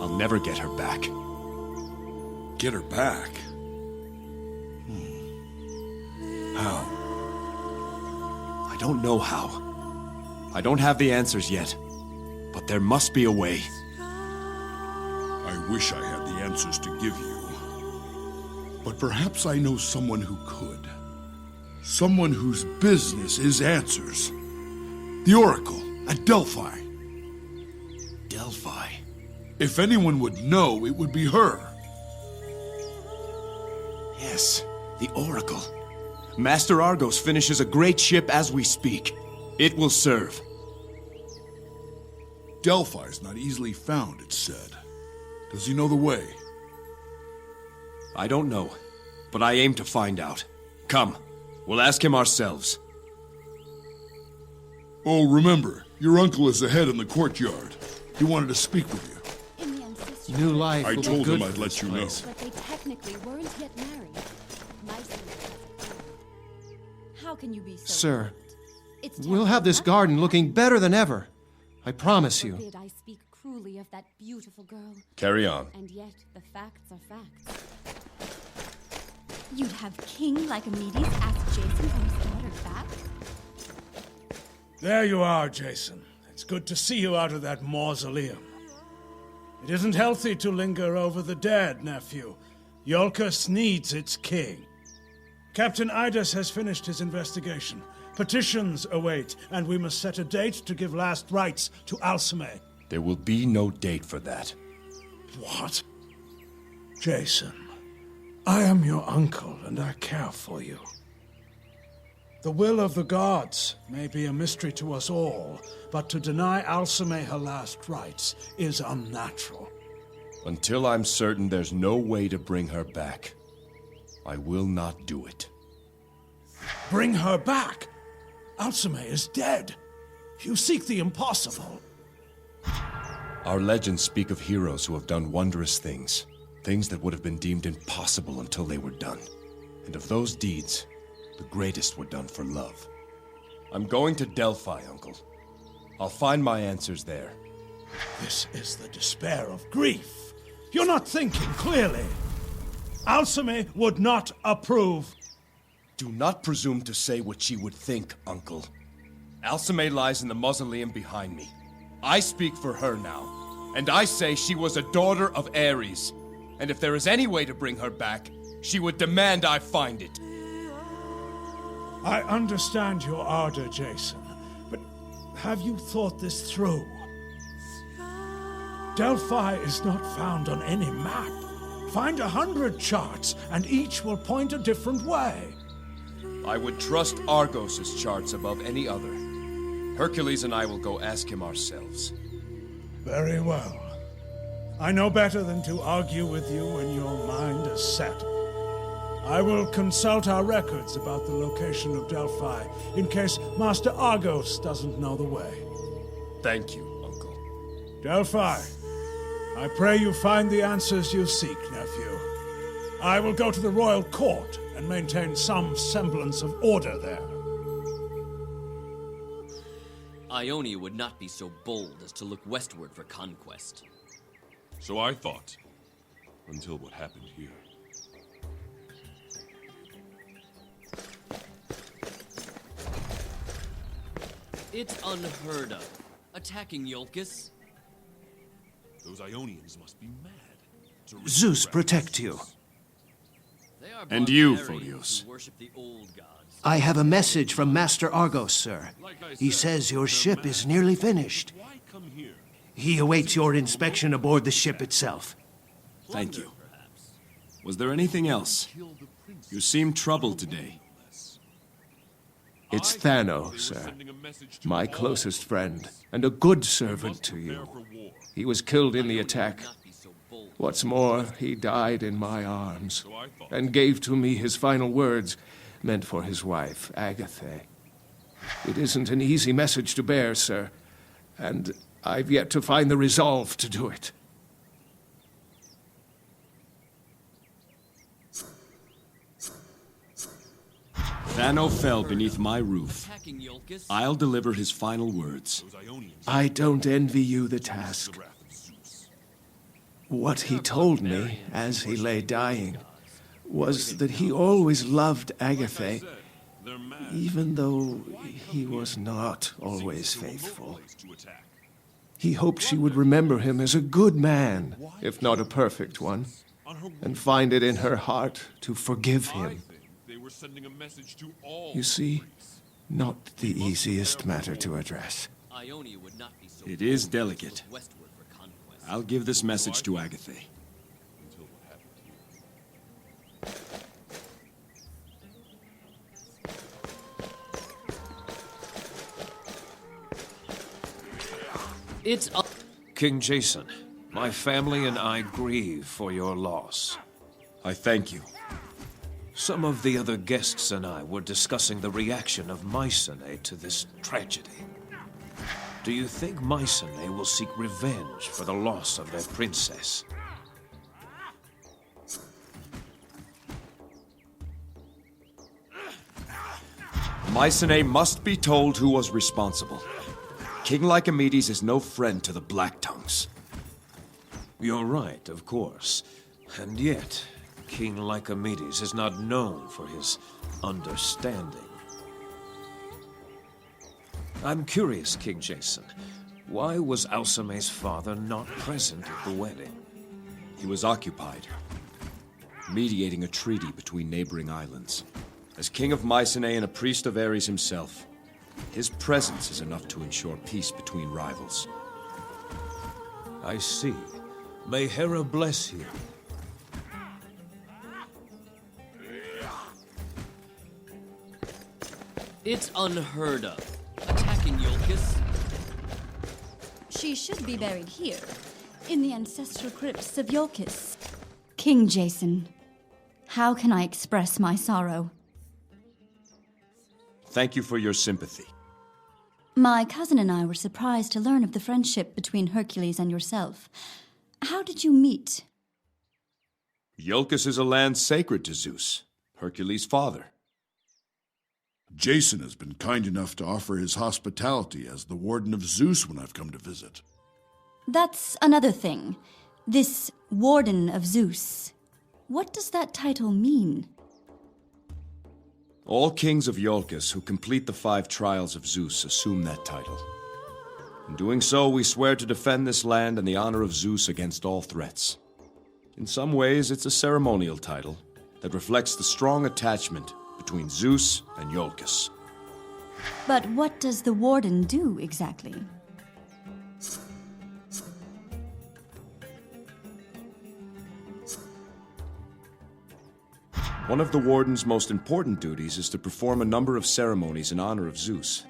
I'll never get her back. Get her back? How? I don't know how. I don't have the answers yet. But there must be a way. I wish I had the answers to give you. But perhaps I know someone who could. Someone whose business is answers. The Oracle at Delphi. Delphi? If anyone would know, it would be her. Yes, the Oracle. Master Argos finishes a great ship as we speak. It will serve. Delphi's not easily found, it's said. Does he know the way? I don't know, but I aim to find out. Come, we'll ask him ourselves. Oh, remember, your uncle is ahead in the courtyard. He wanted to speak with you. In the ancestral New life I will be told good him I'd for let this you know. place. But they technically weren't yet married. Nicely. How can you be so Sir, corrupt? It's We'll have this terrible. garden looking better than ever. I promise you. Forbid I speak cruelly of that beautiful girl, Carry on. and yet the facts are facts. You'd have King Lycomedes ask Jason for his daughter back? There you are, Jason. It's good to see you out of that mausoleum. It isn't healthy to linger over the dead, nephew. Iolcus needs its king. Captain Idas has finished his investigation. Petitions await, and we must set a date to give last rites to Alcime. There will be no date for that. What? Jason, I am your uncle, and I care for you. The will of the gods may be a mystery to us all, but to deny Alcime her last rites is unnatural. Until I'm certain there's no way to bring her back, I will not do it. Bring her back! Alcime is dead. You seek the impossible. Our legends speak of heroes who have done wondrous things. Things that would have been deemed impossible until they were done. And of those deeds, the greatest were done for love. I'm going to Delphi, Uncle. I'll find my answers there. This is the despair of grief. You're not thinking clearly. Alcime would not approve. Do not presume to say what she would think, Uncle. Alcime lies in the mausoleum behind me. I speak for her now, and I say she was a daughter of Ares. And if there is any way to bring her back, she would demand I find it. I understand your ardor, Jason, but have you thought this through? Delphi is not found on any map. Find 100 charts, and each will point a different way. I would trust Argos' charts above any other. Hercules and I will go ask him ourselves. Very well. I know better than to argue with you when your mind is set. I will consult our records about the location of Delphi, in case Master Argos doesn't know the way. Thank you, Uncle. Delphi, I pray you find the answers you seek, nephew. I will go to the royal court and maintain some semblance of order there. Ionia would not be so bold as to look westward for conquest. So I thought, until what happened here. It's unheard of. Attacking Iolcus? Those Ionians must be mad. to risk Zeus their protect you. They are And you, barbarians Photios. who worship the old gods. I have a message from Master Argos, sir. He says your ship is nearly finished. Why come here? He awaits your inspection aboard the ship itself. Thank you. Was there anything else? You seem troubled today. It's Thano, sir. My closest friend, and a good servant to you. He was killed in the attack. Not be so bold. What's more, he died in my arms, and gave to me his final words, meant for his wife, Agatha. It isn't an easy message to bear, sir, and I've yet to find the resolve to do it. Thano fell beneath my roof. Attacking Iolcus? I'll deliver his final words. Those Ionians I don't envy you the task. the wrath of Zeus. What he told me as he lay dying was that he always loved Agatha, even though he was not always faithful. He hoped she would remember him as a good man, if not a perfect one, and find it in her heart to forgive him. You see, not the easiest matter to address. Ionia would not be so It is bold delicate. to look westward for conquest. I'll give this message to Agatha. It's King Jason, my family and I grieve for your loss. I thank you. Some of the other guests and I were discussing the reaction of Mycenae to this tragedy. Do you think Mycenae will seek revenge for the loss of their princess? Mycenae must be told who was responsible. King Lycomedes is no friend to the Black Tongues. You're right, of course. And yet, King Lycomedes is not known for his understanding. I'm curious, King Jason. Why was Alcime's father not present at the wedding? He was occupied, mediating a treaty between neighboring islands. As king of Mycenae and a priest of Ares himself, his presence is enough to ensure peace between rivals. I see. May Hera bless you. It's unheard of. Attacking Iolcus? She should be buried here, in the ancestral crypts of Iolcus. King Jason, how can I express my sorrow? Thank you for your sympathy. My cousin and I were surprised to learn of the friendship between Hercules and yourself. How did you meet? Iolcus is a land sacred to Zeus, Hercules' father. Jason has been kind enough to offer his hospitality as the Warden of Zeus when I've come to visit. That's another thing. This Warden of Zeus. What does that title mean? All kings of Iolcus who complete the 5 trials of Zeus assume that title. In doing so, we swear to defend this land and the honor of Zeus against all threats. In some ways, it's a ceremonial title that reflects the strong attachment between Zeus and Iolcus. But what does the Warden do exactly? One of the Warden's most important duties is to perform a number of ceremonies in honor of Zeus.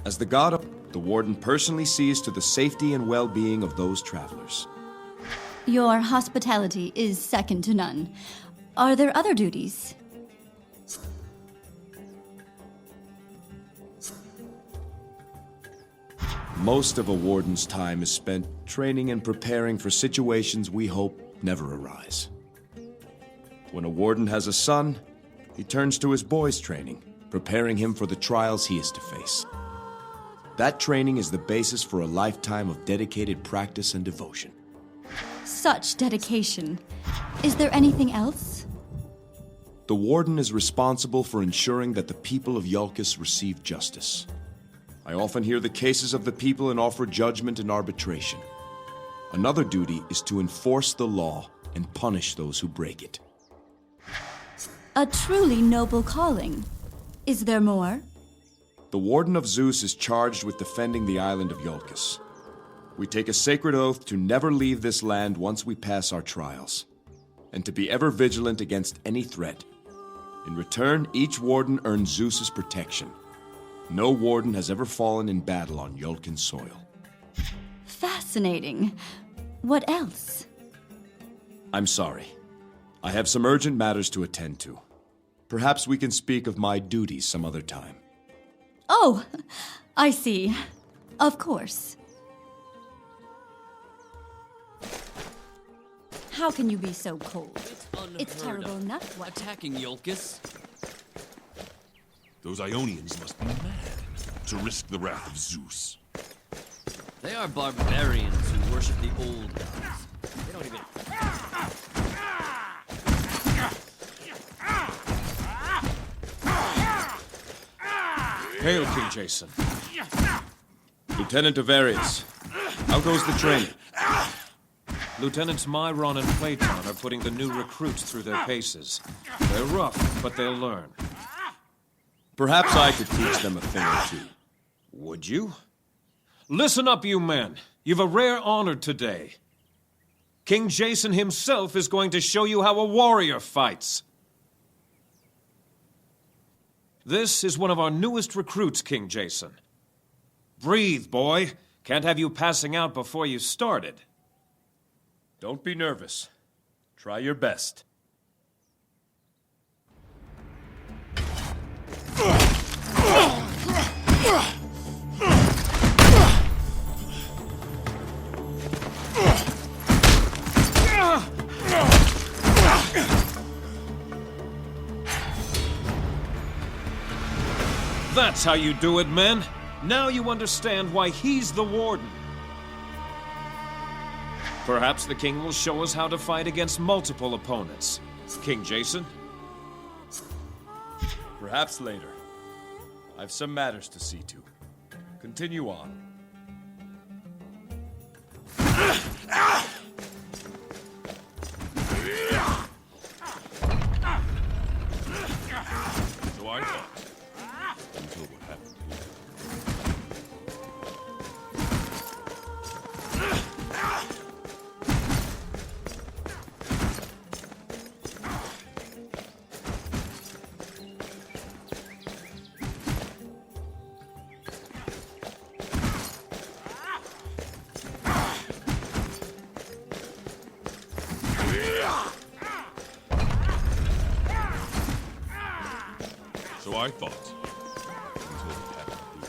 As the god of the Warden personally sees to the safety and well-being of those travelers. Your hospitality is second to none. Are there other duties? Most of a Warden's time is spent training and preparing for situations we hope never arise. When a Warden has a son, he turns to his boy's training, preparing him for the trials he is to face. That training is the basis for a lifetime of dedicated practice and devotion. Such dedication. Is there anything else? The Warden is responsible for ensuring that the people of Iolcus receive justice. I often hear the cases of the people and offer judgment and arbitration. Another duty is to enforce the law and punish those who break it. A truly noble calling. Is there more? The Warden of Zeus is charged with defending the island of Iolcus. We take a sacred oath to never leave this land once we pass our trials, and to be ever vigilant against any threat. In return, each Warden earns Zeus's protection. No Warden has ever fallen in battle on Iolcan soil. Fascinating. What else? I'm sorry. I have some urgent matters to attend to. Perhaps we can speak of my duties some other time. Oh, I see. Of course. How can you be so cold? It's terrible of. enough what... Attacking Iolcus? Those Ionians must be mad to risk the wrath of Zeus. They are barbarians who worship the old gods. They don't Hail, King Jason. Lieutenant Avarius, how goes the training? Lieutenants Myron and Platon are putting the new recruits through their paces. They're rough, but they'll learn. Perhaps I could teach them a thing or two. Would you? Listen up, you men. You've a rare honor today. King Jason himself is going to show you how a warrior fights. This is one of our newest recruits, King Jason. Breathe, boy. Can't have you passing out before you started. Don't be nervous. Try your best. That's how you do it, men. Now you understand why he's the warden. Perhaps the king will show us how to fight against multiple opponents. King Jason? Perhaps later. I've some matters to see to. Continue on. So I thought. Until what happened here. So I thought. Until what happened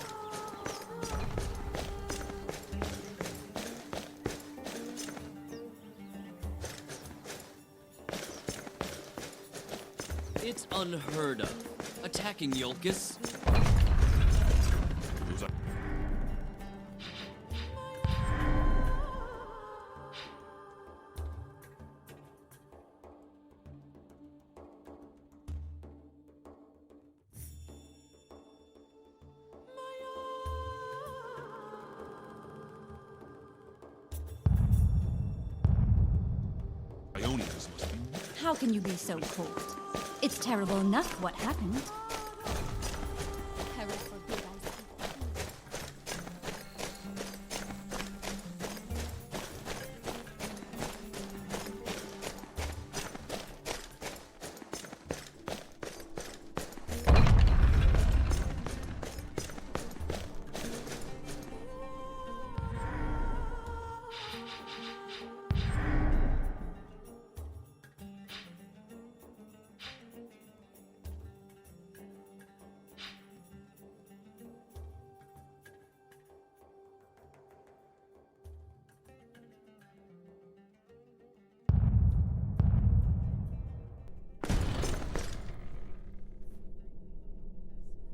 here. It's unheard of. Attacking Yolkis. Those Ionians must be mad. How can you be so cold? It's terrible enough what happened. Heaven forbid I speak.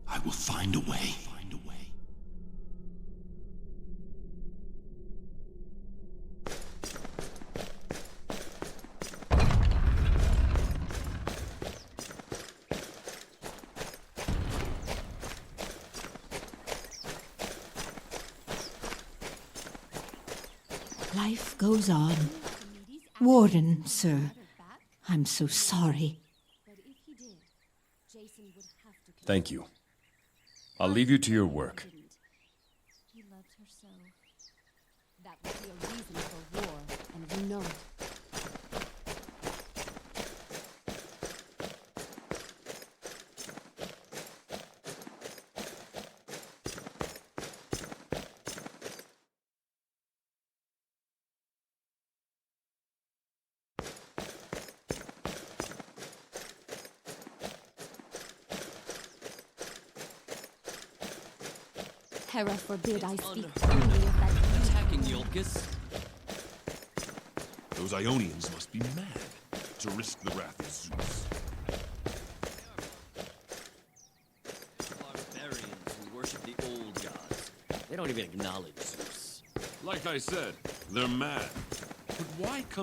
I will find a way. Life goes on. Warden, sir, I'm so sorry. Thank you. I'll leave you to your work. He loved her so. That would be a reason for war, and you know it. Terra forbid I speak only of that. Attacking Yolkis. Those Ionians must be mad to risk the wrath of Zeus. Barbarians who worship the old gods. They don't even acknowledge Zeus. Like I said, they're mad. But why come